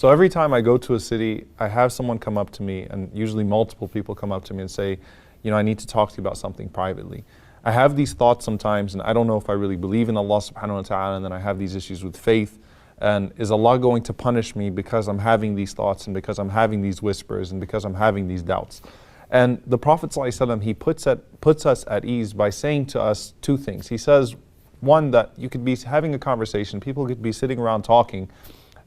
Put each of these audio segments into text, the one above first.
So every time I go to a city, I have someone come up to me, and usually multiple people come up to me and say, I need to talk to you about something privately. I have these thoughts sometimes, and I don't know if I really believe in Allah subhanahu wa ta'ala, and then I have these issues with faith. And is Allah going to punish me because I'm having these thoughts, and because I'm having these whispers, and because I'm having these doubts? And the Prophet ﷺ, he puts us at ease by saying to us two things. He says, one, that you could be having a conversation, people could be sitting around talking,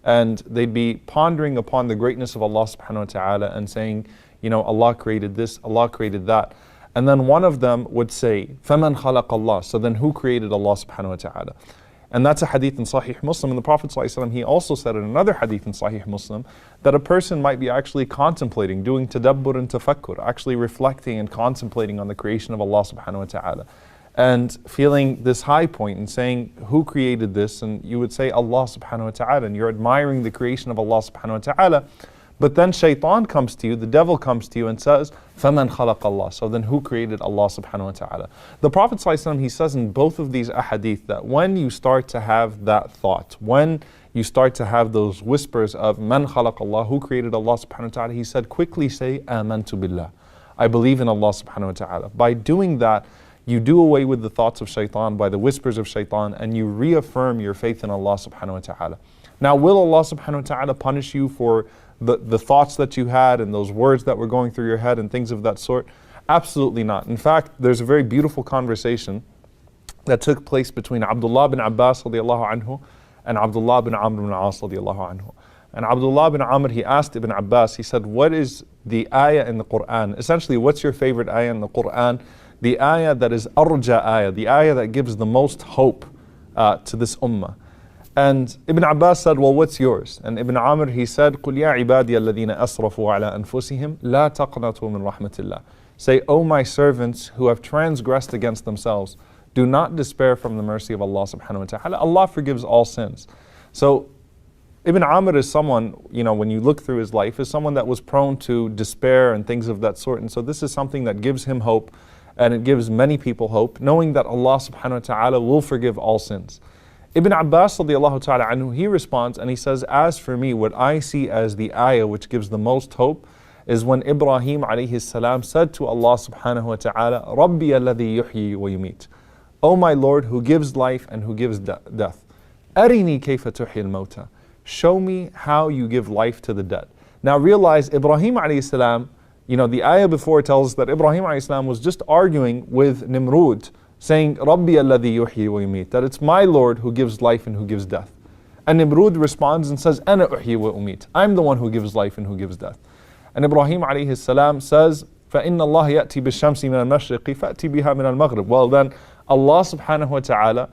and they'd be pondering upon the greatness of Allah subhanahu wa ta'ala and saying, Allah created this, Allah created that. And then one of them would say, فَمَنْ خَلَقَ اللَّهِ? So then who created Allah subhanahu wa ta'ala? And that's a hadith in Sahih Muslim. And the Prophet ﷺ, he also said in another hadith in Sahih Muslim that a person might be actually contemplating, doing tadabbur and tafakkur, actually reflecting and contemplating on the creation of Allah subhanahu wa ta'ala, and feeling this high point and saying, who created this? And you would say, Allah subhanahu wa ta'ala, and you're admiring the creation of Allah subhanahu wa ta'ala. But then Shaitan comes to you, the devil comes to you and says, فَمَنْ خَلَقَ اللَّهِ? So then who created Allah subhanahu wa ta'ala? The Prophet ﷺ, he says in both of these ahadith that when you start to have that thought, when you start to have those whispers of مَنْ خَلَقَ اللَّهِ, who created Allah subhanahu wa ta'ala, he said, quickly say, آمَنْتُ بِاللَّهِ, I believe in Allah subhanahu wa ta'ala. By doing that, you do away with the thoughts of Shaitan, by the whispers of Shaitan, and you reaffirm your faith in Allah subhanahu wa ta'ala. Now, will Allah subhanahu wa ta'ala punish you for the thoughts that you had and those words that were going through your head and things of that sort? Absolutely not. In fact, there's a very beautiful conversation that took place between Abdullah bin Abbas radiallahu anhu and Abdullah bin Amr bin As radiallahu anhu. And Abdullah bin Amr, he asked Ibn Abbas, he said, what is the ayah in the Quran? Essentially, what's your favorite ayah in the Quran? The ayah that is arja ayah, the ayah that gives the most hope to this ummah. And Ibn Abbas said, well, what's yours? And Ibn Amr, he said, قُلْ يَا عِبَادِيَ الَّذِينَ أَسْرَفُوا عَلَىٰ أَنفُسِهِمْ لَا تَقْنَطُوا مِنْ رَحْمَةِ اللَّهِ. Say, O my servants who have transgressed against themselves, do not despair from the mercy of Allah subhanahu wa ta'ala. Allah forgives all sins. So Ibn Amr is someone, when you look through his life, is someone that was prone to despair and things of that sort. And so this is something that gives him hope, and it gives many people hope, knowing that Allah subhanahu wa ta'ala will forgive all sins. Ibn Abbas radiallahu ta'ala anhu, he responds and he says, as for me, what I see as the ayah which gives the most hope is when Ibrahim alayhi salam said to Allah subhanahu wa ta'ala, Rabbi alladhi yuhyi wa yumit. O my Lord, who gives life and who gives death. Arini kayfa tuhyi al-mawta. Show me how you give life to the dead. Now realize Ibrahim alayhi salam, the ayah before tells us that Ibrahim alayhi salam was just arguing with Nimrud, saying, Rabbi alladhi yuhyi wa yumit, that it's my Lord who gives life and who gives death. And Nimrud responds and says, Ana uhyi wa umit, I'm the one who gives life and who gives death. And Ibrahim alayhi salam says, فَإِنَّ اللَّهَ يَأْتِي بِالشَّمْسِ مِنَ الْمَشْرِقِ فَأْتِي بِهَا مِنَ الْمَغْرِبِ. Well then, Allah subhanahu wa ta'ala,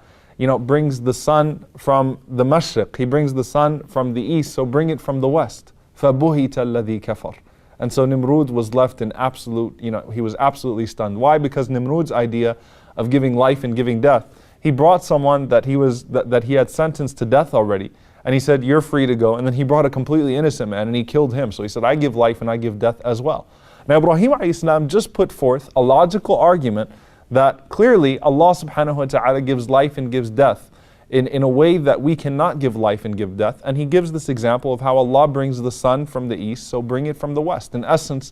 brings the sun from the mashriq, He brings the sun from the east, so bring it from the west. فَبُهِتَ الَّذِي كَفَرَ. And so Nimrud was left in absolute, he was absolutely stunned. Why? Because Nimrud's idea of giving life and giving death, he brought someone that he had sentenced to death already, and he said, you're free to go. And then he brought a completely innocent man and he killed him. So he said, I give life and I give death as well. Now Ibrahim alayhi salam just put forth a logical argument that clearly Allah subhanahu wa ta'ala gives life and gives death in a way that we cannot give life and give death. And he gives this example of how Allah brings the sun from the east, so bring it from the west. In essence,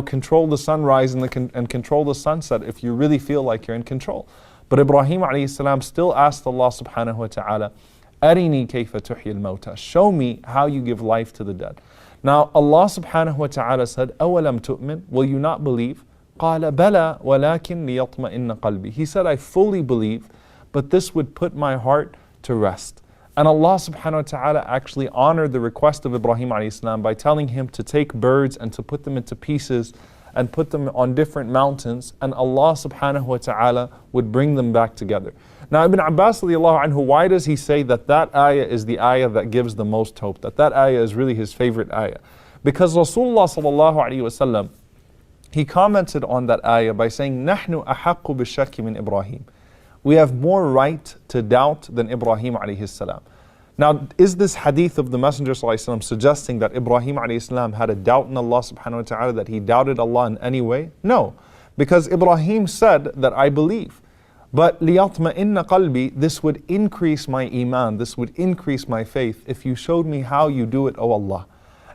control the sunrise and control the sunset if you really feel like you're in control. But Ibrahim alayhi salam still asked Allah subhanahu wa ta'ala, Arini kayfa tuhyi al-mawta. Show me how you give life to the dead. Now Allah subhanahu wa ta'ala said, أَوَلَمْ تُؤْمِنْ? Will you not believe? قَالَ بَلَى وَلَكِنْ لِيَطْمَئِنَّ قَلْبِي. He said, I fully believe, but this would put my heart to rest. And Allah subhanahu wa ta'ala actually honored the request of Ibrahim alayhi salam by telling him to take birds and to put them into pieces and put them on different mountains, and Allah subhanahu wa ta'ala would bring them back together. Now Ibn Abbas radiallahu anhu, why does he say that ayah is the ayah that gives the most hope, that ayah is really his favorite ayah? Because Rasulullah sallallahu alayhi wa sallam, he commented on that ayah by saying, نَحْنُ أَحَقُّ بِالشَّكِّ مِنْ إِبْرَاهِيمِ. We have more right to doubt than Ibrahim alayhi salam. Now, is this hadith of the Messenger ﷺ suggesting that Ibrahim ﷺ had a doubt in Allah subhanahu wa ta'ala, that he doubted Allah in any way? No, because Ibrahim said that I believe. But لِيَطْمَئِنَّ قَلْبِي, this would increase my iman, this would increase my faith if you showed me how you do it, O Allah.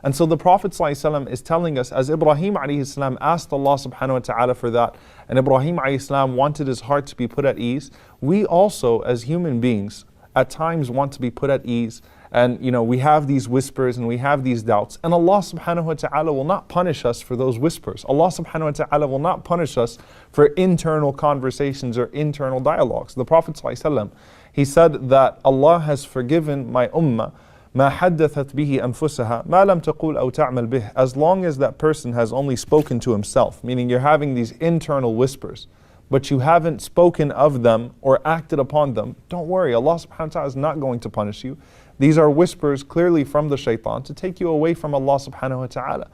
And so the Prophet ﷺ is telling us, as Ibrahim ﷺ asked Allah subhanahu wa ta'ala for that, and Ibrahim ﷺ wanted his heart to be put at ease, we also as human beings at times want to be put at ease. And we have these whispers and we have these doubts. And Allah subhanahu wa ta'ala will not punish us for those whispers. Allah subhanahu wa ta'ala will not punish us for internal conversations or internal dialogues. The Prophet ﷺ, he said that Allah has forgiven my ummah ما حدثت به أنفسها ما لم تقول أو تعمل به, as long as that person has only spoken to himself, meaning you're having these internal whispers, but you haven't spoken of them or acted upon them. Don't worry, Allah subhanahu wa ta'ala is not going to punish you. These are whispers clearly from the shaitan to take you away from Allah subhanahu wa ta'ala.